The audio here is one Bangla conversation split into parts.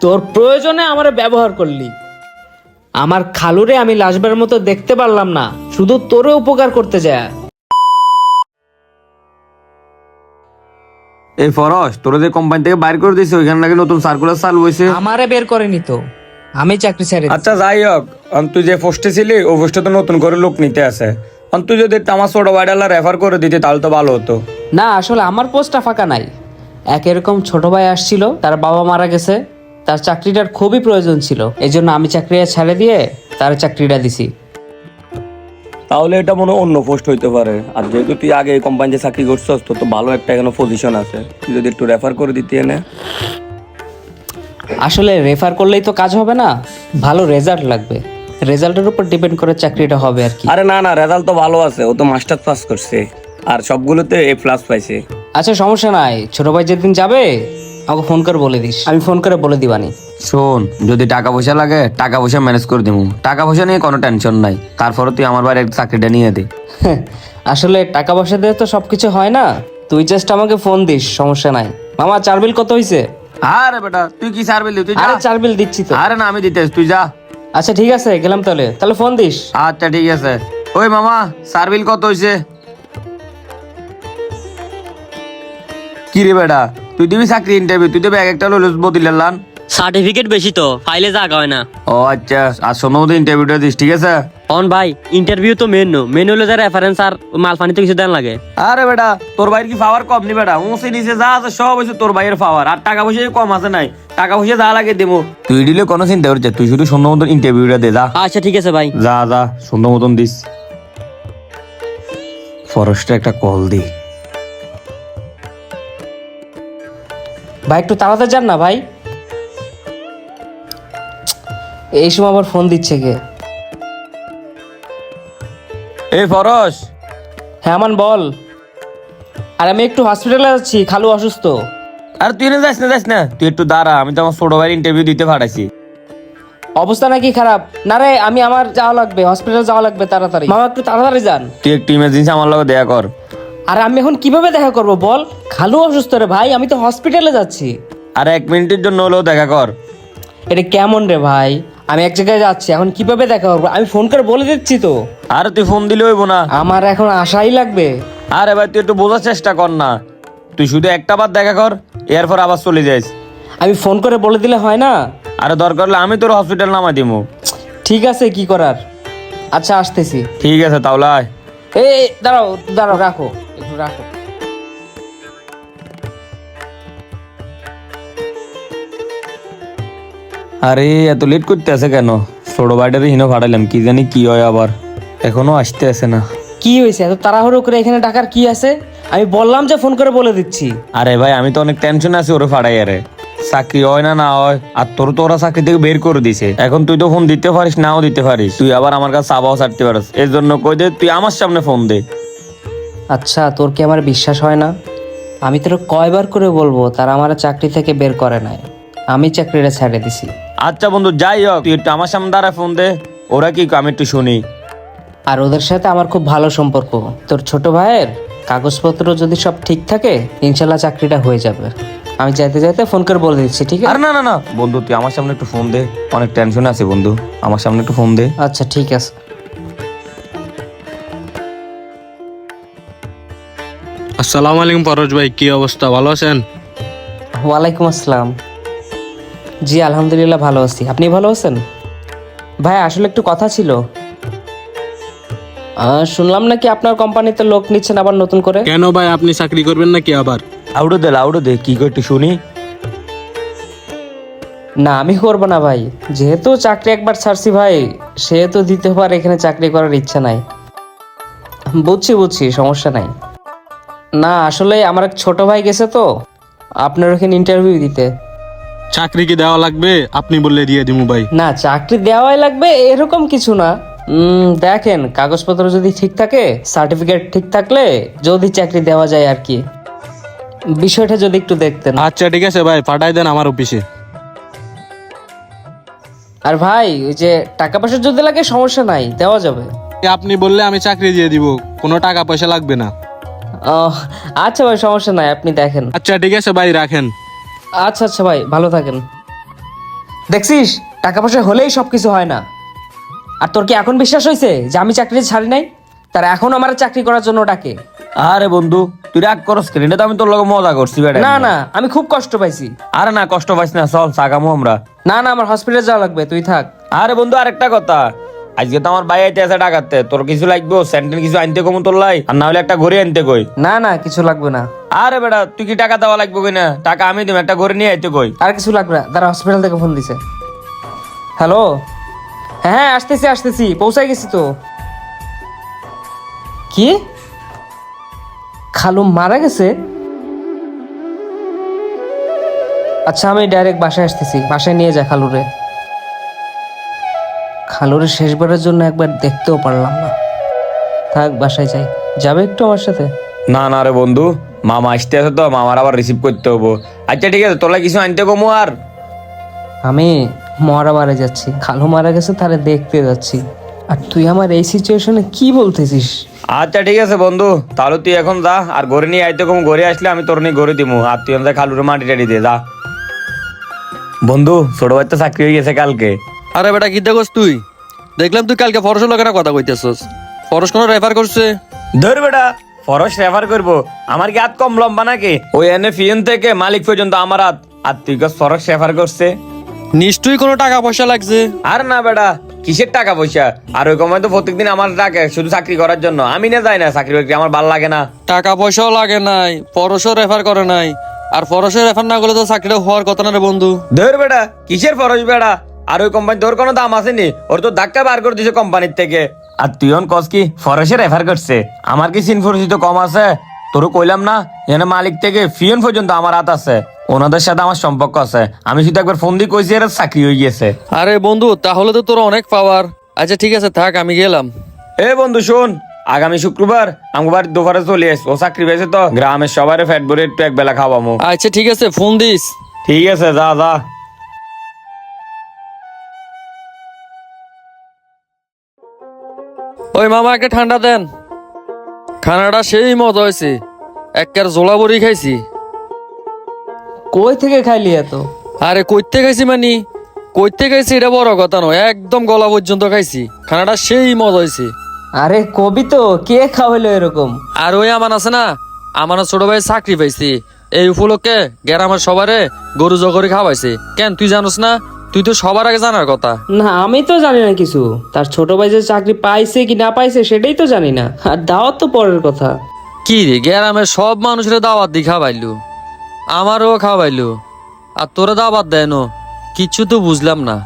তোর প্রয়োজনে আমার ব্যবহার করলি। আমার খালুরে আমি লাশবার মতো দেখতে পারলাম না, শুধু তোরে উপকার করতে যায়। এই ফরস তোর যে কোম্পানি থেকে বাইর করে দিছে ওইখানে নাকি নতুন সার্কুলার চালু হয়েছে। আমারে বের করেনি তো, আমি চাকরি ছেড়ে দিছি। আচ্ছা যাই হোক, তুই যে পোস্টে ছিলি ওই পোস্টে তো নতুন করে লোক নিতে আছে। তুই যদি একটু আমার ছোট ভাইডালা রেফার করে দিতে তাহলে তো ভালো হতো। না আসলে আমার পোস্টটা ফাঁকা নাই। এক এরকম ছোট ভাই আসছিল, তার বাবা মারা গেছে, তার চাকরিটার খুবই প্রয়োজন ছিল, এই জন্য আমি চাকরিটা ছেড়ে দিয়ে তার চাকরিটা দিছি। তাহলে এটা মনে হয় অন্য পোস্ট হইতে পারে। আর যেহেতু তুই আগে এই কোম্পানিতে চাকরি করছিস তোর তো ভালো একটা এখানে পজিশন আছে, তুই যদি একটু রেফার করে দিতে এনে। আসলে রেফার করলেই তো কাজ হবে না, ভালো রেজাল্ট লাগবে, রেজাল্টের উপর ডিপেন্ড করে চাকরিটা হবে আর কি। আরে না না, রেজাল্ট তো ভালো আছে, ও তো মাস্টার পাস করছে আর সবগুলোতে A+ পাইছে। আচ্ছা সমস্যা নাই, ছোট ভাই যেদিন যাবে আমাকে ফোন করে বলে দিস, আমি ফোন করে বলে দিবানি। শোন, যদি টাকা পয়সা লাগে টাকা পয়সা ম্যানেজ করে দিবো, টাকা পয়সা নিয়ে কোনো টেনশন নাই। তারপরে তুই আমার বাড়ির চাকরিটা নিয়ে দে। আসলে টাকা পয়সা দিয়ে তো সবকিছু হয় না, তুই জাস্ট আমাকে ফোন দিস, সমস্যা নাই। মামা 4 বিল কত হইছে? আরে বেটা তুই কি সার বিল তুই যা। আরে 4 বিল দিচ্ছি তো। আরে না আমি দিতে তুই যা। আচ্ছা ঠিক আছে, গেলাম তাহলে, তাহলে ফোন দিস। আচ্ছা ঠিক আছে। ওই মামা সার বিল কত হইছে? কি রে বেটা, তুই দিবি চাকরি ইন্টারভিউ, তুই দেবে এক একটা লইলস বদিলের লান। সার্টিফিকেট বেশি তো ফাইলে জায়গা হয় না। ও আচ্ছা, আর সম্ভবত ইন্টারভিউটা দিস, ঠিক আছে? অন ভাই ইন্টারভিউ তো মেন হলো যা রেফারেন্স আর মাল পানি তো কিছু দেন লাগে। আরে বেটা তোর ভাইয়ের কি পাওয়ার কম নি বেটা? উঁচে নিচে যা আছে সব হচ্ছে তোর ভাইয়ের পাওয়ার, আর টাকা পয়সা কম আছে নাই, টাকা পয়সা যা লাগে দেবো। তুই দিলে কোনো চিন্তা করছে, তুই শুধু সুন্দর মতন ইন্টারভিউটা দে যা। আচ্ছা ঠিক আছে ভাই। যা যা সুন্দর মতন দিস। ফরেস্টে একটা কল দি। ভাই একটু তাড়াতাড়ি যান না ভাই, এই সময় আবার ফোন দিচ্ছে কে? এই ফরস। হ্যাঁ আমান বল। আর আমি একটু হসপিটালে যাচ্ছি, খালু অসুস্থ। আর তুই না যাস না, তুই একটু দাঁড়া, আমি তো আমার ছোট ভাইয়ের ইন্টারভিউ দিতে পাঠাইছি। অবস্থা নাকি খারাপ? না রে, আমার যাওয়া লাগবে, হসপিটাল যাওয়া লাগবে তাড়াতাড়ি। মামা একটু তাড়াতাড়ি যান। তুই একটু ইমার্জেন্সি আমার লগে দেখা কর। আর আমি এখন কিভাবে দেখা করব বল, খালু অসুস্থ রে ভাই, আমি তো হসপিটালে যাচ্ছি। আর 1 মিনিটের জন্য হলেও দেখা কর। এটা কেমন রে ভাই, আমি এক জায়গায় যাচ্ছি, এখন কিভাবে দেখা করবো? আমি ফোন করে বলে দিচ্ছি তো। আর তুই ফোন দিলে হইব না। আমার এখন আশাই লাগবে। আরে ভাই তুই একটু বোঝার চেষ্টা কর না, তুই শুধু একটা বার দেখা কর, এরপর আবার চলে যাইস। আমি ফোন করে বলে দিলে হয় না? আরে দরকার হলে আমি তোর হসপিটাল নামাই দিমু। ঠিক আছে, কি করার। আচ্ছা আসতেছি। ঠিক আছে তাহলে আয়। এই দাঁড়াও দাঁড়াও, রাখো একটু রাখো। আরে এত লেট করতে আছে কেন? ছোট ভাইটারে হিনো ফাটাইলাম, কি জানি কি হয় আবার, এখনো আসতে আসে না। কি হয়েছে এত তাড়াহুড়ো করে এখানে ডাকার কি আছে? আমি বললাম যে ফোন করে বলে দিচ্ছি। আরে ভাই আমি তো অনেক টেনশন আছি ওরে ফাটাই, আরে চাকরি হয় না হয়, আর তোর তো ওরা চাকরি থেকে বের করে দিছে, এখন তুই তো ফোন দিতে পারিস নাও দিতে পারিস, তুই আবার আমার কাছে চাবাও ছাড়তে পারিস, এর জন্য কই দে তুই আমার সামনে ফোন দে। আচ্ছা তোর কি আমার বিশ্বাস হয় না? আমি তোর কয়বার করে বলবো, তারা আমার চাকরি থেকে বের করে নাই, আমি চাকরিটা ছেড়ে দিছি। আচ্ছা বন্ধু যাই হোক, তুই একটু আমার সামনে দাঁড়ায় ফোন দে, ওরা কি কয় আমি একটু শুনি। আর ওদের সাথে আমার খুব ভালো সম্পর্ক, তোর ছোট ভাইয়ের কাগজপত্র যদি সব ঠিক থাকে ইনশাল্লাহ চাকরিটা হয়ে যাবে। আমি যাইতে যাইতে ফোন করে বলে দিচ্ছি, ঠিক আর আছে? না না না বন্ধু, তুই আমার সামনে একটু ফোন দে, অনেক টেনশন আছে বন্ধু, আমার সামনে একটু ফোন দে। আচ্ছা ঠিক আছে। আসসালামু আলাইকুম পরশ ভাই, কি অবস্থা, ভালো আছেন? ওয়ালাইকুম আসসালাম। জি আলহামদুলিল্লাহ ভালো আছি, আপনি ভালো আছেন? ভাই আসলে একটু কথা ছিল। শুনলাম নাকি আপনার কোম্পানিতে লোক নিচ্ছেন আবার নতুন করে। কেন ভাই, আপনি চাকরি করবেন নাকি আবার? লাউডো দে কি করে একটু শুনি। না আমি করবো না ভাই, যেহেতু চাকরি একবার ছাড়ছি ভাই, সেহেতু দ্বিতীয়বার এখানে চাকরি করার ইচ্ছা নাই। বুঝছি সমস্যা নাই। না আসলে আমার এক ছোট ভাই গেছে তো আপনার ওখানে ইন্টারভিউ দিতে। চাকরি কি দেওয়া লাগবে? আপনি বললে দিয়ে দিমু ভাই। না চাকরি দেওয়াই লাগবে এরকম কিছু না। দেখেন কাগজপত্র যদি ঠিক থাকে, সার্টিফিকেট ঠিক থাকলে যদি চাকরি দেওয়া যায় আর কি, বিষয়টা যদি একটু দেখতেন। আচ্ছা ঠিক আছে ভাই, পাঠাই দেন আমার অফিসে। আর ভাই ওই যে টাকা পয়সা যদি লাগে সমস্যা নাই, দেওয়া যাবে। আপনি বললে আমি চাকরি দিয়ে দিব, কোনো টাকা পয়সা লাগবে না। আচ্ছা ভাই সমস্যা নাই, আপনি দেখেন। আচ্ছা ঠিক আছে ভাই, রাখেন। আচ্ছা ভাই ভালো থাকেন। দেখছিস টাকা পয়সা হলেই সবকিছু হয় না। আর তোর কি এখন বিশ্বাস হয়েছে যে আমি চাকরি ছাড়ি নাই? তারা এখন আমার চাকরি করার জন্য ডাকে। আরে বন্ধু তুই রাগ করস কেন? এটা তো আমি তোর লগে মজা করছি বেটা। না না, আমি খুব কষ্ট পাইছি। আরে না কষ্ট পাইস না, চল সাগামু আমরা। না না, আমার হসপিটালে যাওয়া লাগবে, তুই থাক। আরে বন্ধু আরেকটা কথা, আজকে তো আমার ভাই আইতে আছে টাকাতে, তোর কিছু লাগবে স্যান্ডেল কিছু আনতে কম তোর লাই, আর না হলে একটা ঘড়ি আনতে কই। না না, কিছু লাগবে না। আরে বেটা তুই কি টাকা দেওয়া লাগবে কিনা? টাকা আমি দিব, একটা ঘড়ি নিয়ে আইতে কই। আর কিছু লাগবে না, তারা হসপিটাল থেকে ফোন দিছে। হ্যালো, হ্যাঁ আসতেছি আসতেছি, পৌঁছাই গেছি তো। কি, খালু মারা গেছে? আচ্ছা আমি ডাইরেক্ট বাসায় আসতেছি, বাসায় নিয়ে যা খালুরে। খালুরে শেষবারের জন্য একবার দেখতেও পারলাম না। থাক বাসায় যাই। যাবে একটু আমার সাথে? না না রে বন্ধু, মামা আসতে আছে তো, মামার আবার রিসিভ করতে হবো। আচ্ছা ঠিক আছে, তোলা কিছু আনতে কমু। আর আমি মরাবারে যাচ্ছি, খালু মারা গেছে তারে দেখতে যাচ্ছি, আর তুই আমার এই সিচুয়েশনে কি বলতেছিস? আচ্ছা ঠিক আছে বন্ধু, তাহলে তুই এখন যা, আর ঘরে নিয়ে আইতে কম, ঘরে আসলে আমি তোর নিয়ে ঘরে দিমু, আর তুই আমাদের খালুরে মাটি টাটি দিয়ে যা। বন্ধু ছোট বাচ্চা চাকরি হয়ে গেছে কালকে। আরে বেটা কি দেখোস তুই? দেখলাম তুই কালকে ফরসের লোকেরা কথা কইতেছস। ফরস কোন রেফার করছে? ধর বেটা, ফরস রেফার করবো? আমার কি হাত কম লম্বা নাকি? ওই এনে ফিয়ন থেকে মালিক পর্যন্ত আমার হাত, আর তুই কাজ ফরস রেফার করছে? নিশ্চয়ই কোনো টাকা পয়সা লাগছে। আর না বেটা, কিসের টাকা পয়সা? আর ওই কমায় তো প্রত্যেকদিন আমার ডাকে শুধু চাকরি করার জন্য, আমি না যাই না চাকরি বাকরি, আমার ভাল লাগে না। টাকা পয়সাও লাগে নাই, ফরসও রেফার করে নাই। আর ফরসের রেফার না করলে তো চাকরিটা হওয়ার কথা না রে বন্ধু। ধর বেটা, কিসের ফরস বেটা? আর ওই কোম্পানি তোর কোনো দাম আসেনি, ওর তো ধাক্কা বার করে দিছে কোম্পানির থেকে। আর তুই কস কি ফরসে রেফার করছে? আমার কি সিনফোরসি কম আছে? তোর কইলাম না, এখানে মালিক থেকে ফিয়ন পর্যন্ত আমার হাত আছে, ওনাদের সাথে আমার সম্পর্ক আছে। আমি শুধু একবার ফোন দিয়ে কইছি, এর চাকরি হয়ে গেছে। আরে বন্ধু তাহলে তো তোর অনেক পাওয়ার। আচ্ছা ঠিক আছে থাক, আমি গেলাম। এ বন্ধু শোন, আগামী শুক্রবার আমার বাড়ি দুপুরে চলে এস, ও চাকরি পেয়েছে তো, গ্রামের সবারে ফ্যাট ভরে একটু এক বেলা খাওয়ামো। আচ্ছা ঠিক আছে, ফোন দিস। ঠিক আছে, যা যা। ওই মামা একটা ঠান্ডা দেন। খানাটা সেই মজা হয়েছে, একের জোলা বড়ি খাইছি। কই থেকে খাইলি এত? আরে কইতে খাইছি মানে কইতে খাইছি এটা বড় কথা নয়, একদম গলা পর্যন্ত খাইছি। খানাটা সেই মজা হয়েছে। আরে কবি তো, কে খাওয়াইলো এরকম? আর ওই আমান আছে না, আমার ছোট ভাই চাকরি পাইছি, এই উপলক্ষে গ্রামের সবারে গরু জগরি খাওয়াইছে। কেন তুই জানোস না? তুই তো সবার আগে জানার কথা। না আমি তো জানি না কিছু, তার ছোট ভাই যে চাকরি পাইছে কি না পাইছে সেটাই তো জানি না, আর দাওয়াত তো পরের কথা। কি রে, গ্রামের সব মানুষের দাওয়াত দি খাওয়াইলু, আমারও খাওয়াইলু, আর তোরা দাওয়াত দেয় না? কিচ্ছু তো বুঝলাম না।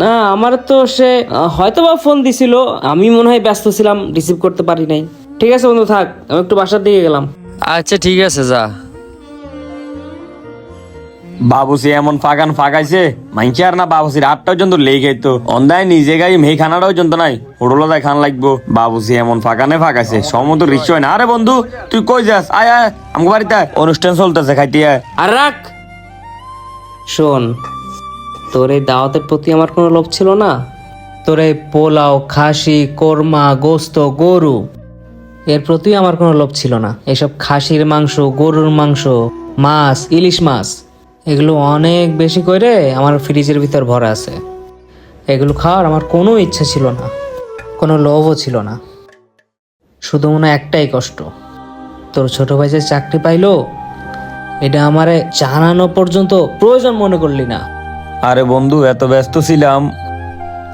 না আমার তো সে হয়তো বা ফোন দিছিল, আমি মনে হয় ব্যস্ত ছিলাম, রিসিভ করতে পারি নাই। ঠিক আছে বন্ধু থাক, আমি একটু বাসার দিকে গেলাম। আচ্ছা ঠিক আছে যা। বাবুসি এমন ফাঁকান ফাঁকাইছে, মাইকে আর না বাবুসির 8টা পর্যন্ত লেগে তো অন্ধায় নিজে গাই মেয়ে খানাটাও পর্যন্ত নাই, হোটেল যায় খান লাগবো। বাবুসি এমন ফাঁকানে ফাঁকাইছে, সমত রিক্স হয় না। আরে বন্ধু তুই কই যাস? আয় আয় আমার বাড়িতে আয়, অনুষ্ঠান চলতেছে, খাইতে আয়। আর রাখ, শোন, তোর এই দাওয়াতের প্রতি আমার কোনো লোভ ছিল না। তোর এই পোলাও, খাসি, কোরমা, গোস্ত, গরু, এর প্রতি আমার কোনো লোভ ছিল না। এসব খাসির মাংস, গরুর মাংস, মাছ, ইলিশ মাছ, এগুলো অনেক বেশি করে আমার ফ্রিজের ভিতর ভরা আছে। এগুলো খাওয়ার আমার কোনো ইচ্ছা ছিল না, কোনো লোভও ছিল না। শুধু মনে হয় একটাই কষ্ট, তোর ছোট ভাই যে চাকরি পাইলো, এটা আমারে জানানো পর্যন্ত প্রয়োজন মনে করলি না। আরে বন্ধু এত ব্যস্ত ছিলাম,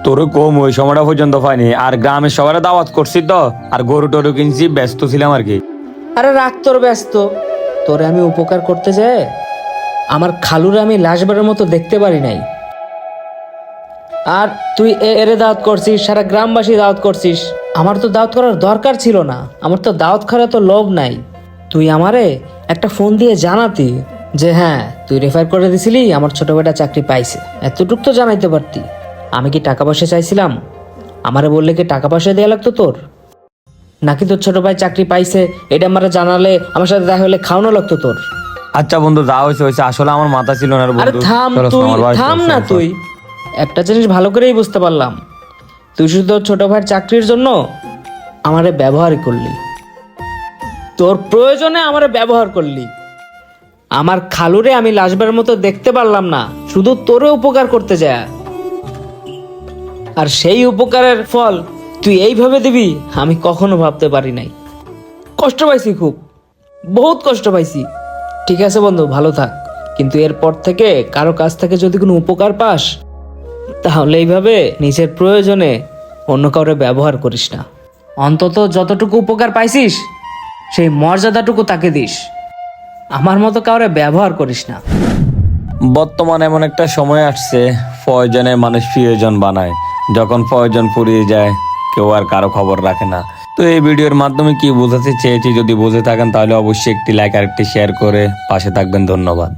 তোর কম ওই সময়টা পর্যন্ত পাইনি। আর গ্রামের সবাই দাওয়াত করছি তো, আর গরু টরু কিনছি, ব্যস্ত ছিলাম আর কি। আরে রাখ তোর ব্যস্ত, তোরে আমি উপকার করতে যাই আমার খালুরে আমি লাশবারের মতো দেখতে পারি নাই। আর তুই এরে দাওয়াত করছিস, সারা গ্রামবাসী দাওয়াত করছিস। আমার তো দাওয়াত করার দরকার ছিল না, আমার তো দাওয়াত খাওয়ার তো লোভ নাই। তুই আমারে একটা ফোন দিয়ে জানাতি যে হ্যাঁ তুই রেফার করে দিছিলি, আমার ছোট ভাইটা চাকরি পাইছে, এতটুক তো জানাইতে পারতি। আমি কি টাকা পয়সা চাইছিলাম? আমারে বললে কি টাকা পয়সা দেওয়া লাগতো তোর? নাকি তোর ছোট ভাই চাকরি পাইছে এটা আমারে জানালে, আমার সাথে দেখা হলে খাওয়ানো লাগতো তোর? আচ্ছা বন্ধু যা হয়েছে হয়েছে, আসলে আমার মাথা ছিল না রে আরে বন্ধু। থাম চলো, তুই, আমার বাড়ি থাম চলো, না চলো। তুই। একটা জিনিস ভালো করেই বুঝতে পারলাম, তুই শুধু তোর ছোট ভাইয়ের চাকরির জন্য আমারে ব্যবহারই করলি, তোর প্রয়োজনে আমারে ব্যবহার করলি। আমার খালুরে আমি লাশবার মতো দেখতে পারলাম না, শুধু তোরে উপকার করতে যায়। আর সেই উপকারের ফল তুই এইভাবে দিবি আমি কখনো ভাবতে পারি নাই। কষ্ট পাইছি, খুব বহুত কষ্ট পাইছি। ঠিক আছে বন্ধু, ভালো থাক, কিন্তু এরপর থেকে কারো কাছ থেকে যদি কোনো উপকার পাস তাহলে এইভাবে নিজের প্রয়োজনে অন্য কাউরে ব্যবহার করিস না। অন্তত যতটুকু উপকার পাইছিস সেই মর্যাদাটুকু তাকে দিস। আমার মতো কাউরে ব্যবহার করিস না। বর্তমানে এমন একটা সময় আসছে, প্রয়োজনে মানুষ প্রিয়জন বানায়, যখন প্রয়োজন ফুরিয়ে যায় কেউ আর কারো খবর রাখে না। তো এই ভিডিওর মাধ্যমে কি বোঝাতে চেয়েছি, যদি বুঝে থাকেন তাহলে অবশ্যই একটি লাইক আর একটি শেয়ার করে পাশে থাকবেন। ধন্যবাদ।